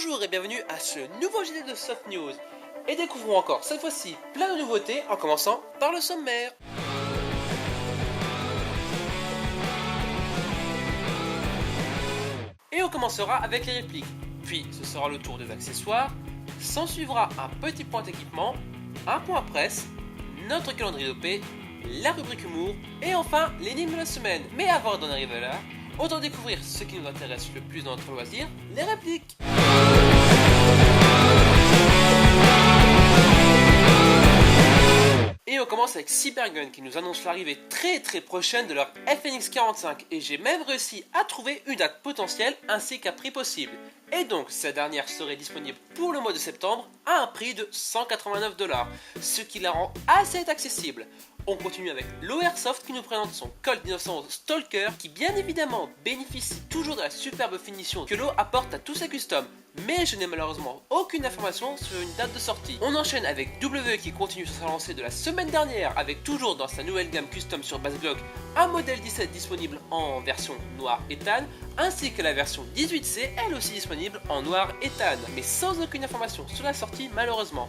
Bonjour et bienvenue à ce nouveau JT de Soft News. Et découvrons encore cette fois-ci plein de nouveautés en commençant par le sommaire. Et on commencera avec les répliques, puis ce sera le tour des accessoires, s'en suivra un petit point équipement, un point presse, notre calendrier d'OP, la rubrique humour et enfin l'énigme de la semaine. Mais avant d'en arriver là, autant découvrir ce qui nous intéresse le plus dans notre loisir, les répliques. Et on commence avec Cybergun qui nous annonce l'arrivée très prochaine de leur FNX 45 et j'ai même réussi à trouver une date potentielle ainsi qu'un prix possible. Et donc cette dernière serait disponible pour le mois de septembre à un prix de 189 $, ce qui la rend assez accessible. On continue avec Low Airsoft qui nous présente son Colt 1911 Stalker qui bien évidemment bénéficie toujours de la superbe finition que Low apporte à tous ses customs. Mais je n'ai malheureusement aucune information sur une date de sortie. On enchaîne avec WE qui continue sur sa lancée de la semaine dernière avec toujours dans sa nouvelle gamme custom sur base Glock un modèle 17 disponible en version noir et tan ainsi que la version 18C elle aussi disponible en noir et tan mais sans aucune information sur la sortie malheureusement.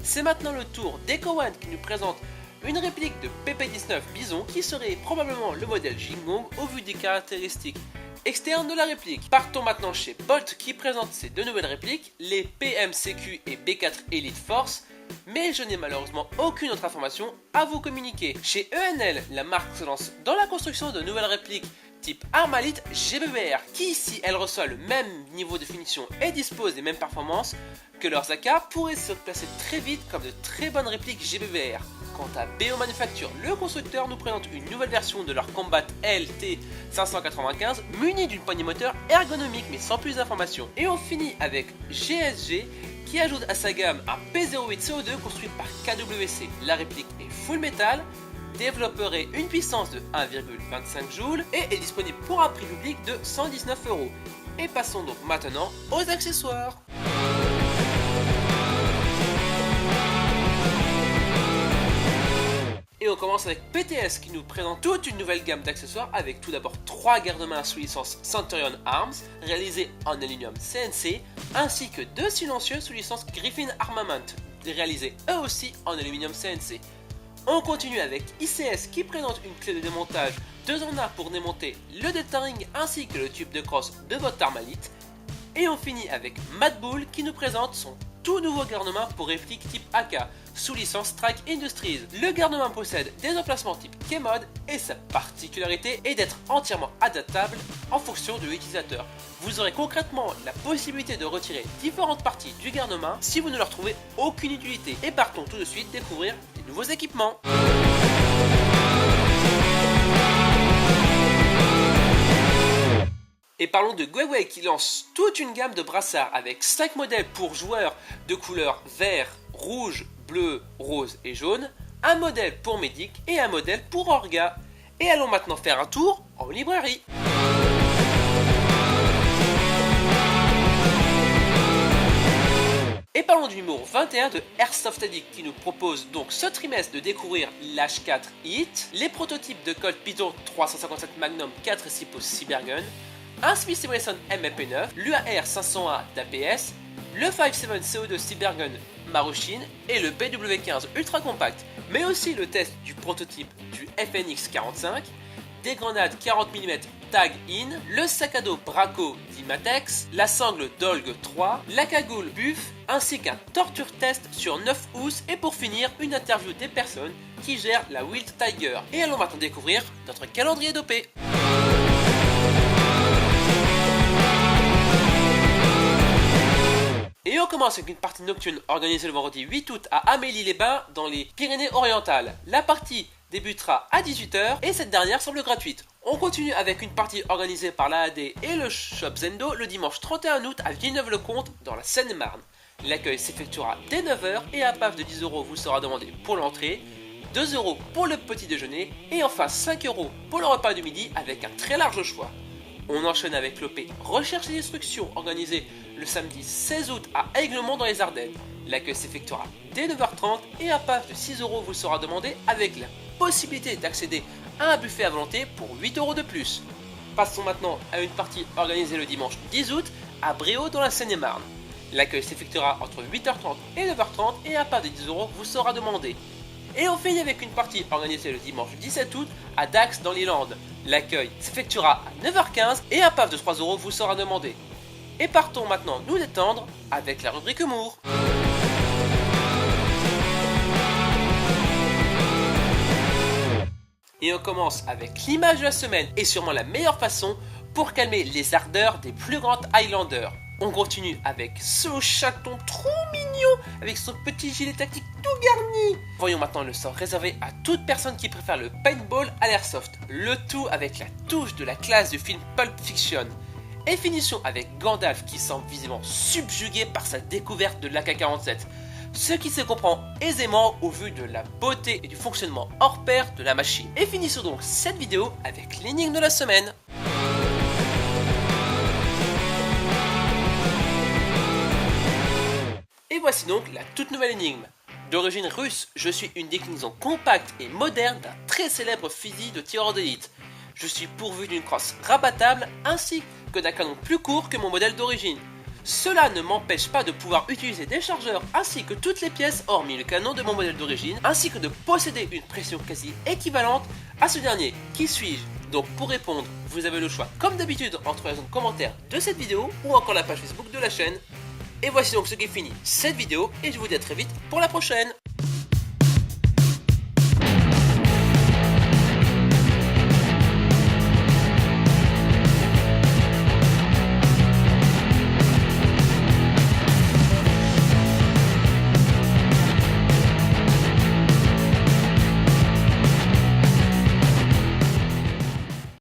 C'est maintenant le tour d'EcoOne qui nous présente une réplique de PP19 Bison qui serait probablement le modèle Jingong au vu des caractéristiques externes de la réplique. Partons maintenant chez Bolt qui présente ses deux nouvelles répliques, les PMCQ et B4 Elite Force, mais je n'ai malheureusement aucune autre information à vous communiquer. Chez ENL, la marque se lance dans la construction de nouvelles répliques type Armalite GBBR qui, si elle reçoit le même niveau de finition et dispose des mêmes performances que leurs AK, pourraient se placer très vite comme de très bonnes répliques GBBR. Quant à BO Manufacture, le constructeur nous présente une nouvelle version de leur Combat LT 595 munie d'une poignée moteur ergonomique mais sans plus d'informations. Et on finit avec GSG qui ajoute à sa gamme un P08 CO2 construit par KWC. La réplique est full metal, développerait une puissance de 1,25 joules et est disponible pour un prix public de 119 €. Et passons donc maintenant aux accessoires. Et on commence avec PTS qui nous présente toute une nouvelle gamme d'accessoires avec tout d'abord 3 garde-mains sous licence Centurion Arms réalisés en aluminium CNC ainsi que 2 silencieux sous licence Griffin Armament réalisés eux aussi en aluminium CNC. On continue avec ICS qui présente une clé de démontage 2 en 1 pour démonter le detaring ainsi que le tube de crosse de votre Armalite. Et on finit avec Mad Bull qui nous présente son tout nouveau garde-main pour réplique type AK sous licence Strike Industries. Le garde-main possède des emplacements type K-Mod et sa particularité est d'être entièrement adaptable en fonction de l'utilisateur. Vous aurez concrètement la possibilité de retirer différentes parties du garde-main si vous ne leur trouvez aucune utilité. Et partons tout de suite découvrir les nouveaux équipements. Et parlons de Gwei qui lance toute une gamme de brassards avec 5 modèles pour joueurs de couleurs vert, rouge, bleu, rose et jaune, un modèle pour médic et un modèle pour orga. Et allons maintenant faire un tour en librairie. Et parlons du numéro 21 de Airsoft Addict qui nous propose donc ce trimestre de découvrir l'H4 Hit, les prototypes de Colt Python 357 Magnum 4 et 6 pouces Cybergun, un Smith & Wesson MLP9, l'UAR 501 d'APS, le 5.7 CO2 Cybergun Marushin et le PW15 Ultra Compact, mais aussi le test du prototype du FNX 45, des grenades 40 mm Tag In, le sac à dos Braco d'Imatex, la sangle Dolg 3, la cagoule Buff, ainsi qu'un torture test sur 9 pouces et pour finir une interview des personnes qui gèrent la Wild Tiger. Et allons maintenant découvrir notre calendrier d'OP. Et on commence avec une partie nocturne organisée le vendredi 8 août à Amélie-les-Bains dans les Pyrénées-Orientales. La partie débutera à 18 h et cette dernière semble gratuite. On continue avec une partie organisée par l'AAD et le Shop Zendo le dimanche 31 août à Villeneuve-le-Comte dans la Seine-et-Marne. L'accueil s'effectuera dès 9 h et un PAF de 10 € vous sera demandé pour l'entrée, 2 € pour le petit déjeuner et enfin 5 € pour le repas du midi avec un très large choix. On enchaîne avec l'OP Recherche et Destruction organisé le samedi 16 août à Aiglemont dans les Ardennes. L'accueil s'effectuera dès 9 h 30 et un PAF de 6 € vous sera demandé avec la possibilité d'accéder à un buffet à volonté pour 8 € de plus. Passons maintenant à une partie organisée le dimanche 10 août à Bréau dans la Seine-et-Marne. L'accueil s'effectuera entre 8h30 et 9h30 et un pass de 10 € vous sera demandé. Et on finit avec une partie organisée le dimanche 17 août à Dax dans les Landes. L'accueil s'effectuera à 9h15 et un pass de 3 € vous sera demandé. Et partons maintenant nous détendre avec la rubrique humour. Et on commence avec l'image de la semaine et sûrement la meilleure façon pour calmer les ardeurs des plus grands Highlanders. On continue avec ce chaton trop mignon avec son petit gilet tactique tout garni. Voyons maintenant le sort réservé à toute personne qui préfère le paintball à l'airsoft. Le tout avec la touche de la classe du film Pulp Fiction. Et finissons avec Gandalf qui semble visiblement subjugué par sa découverte de l'AK-47. Ce qui se comprend aisément au vu de la beauté et du fonctionnement hors pair de la machine. Et finissons donc cette vidéo avec l'énigme de la semaine. Et voici donc la toute nouvelle énigme. D'origine russe, je suis une déclinaison compacte et moderne d'un très célèbre fusil de tireur d'élite. Je suis pourvu d'une crosse rabattable ainsi que d'un canon plus court que mon modèle d'origine. Cela ne m'empêche pas de pouvoir utiliser des chargeurs ainsi que toutes les pièces hormis le canon de mon modèle d'origine, ainsi que de posséder une pression quasi équivalente à ce dernier. Qui suis-je? Donc pour répondre, vous avez le choix comme d'habitude entre la zone commentaire de cette vidéo ou encore la page Facebook de la chaîne. Et voici donc ce qui finit cette vidéo et je vous dis à très vite pour la prochaine.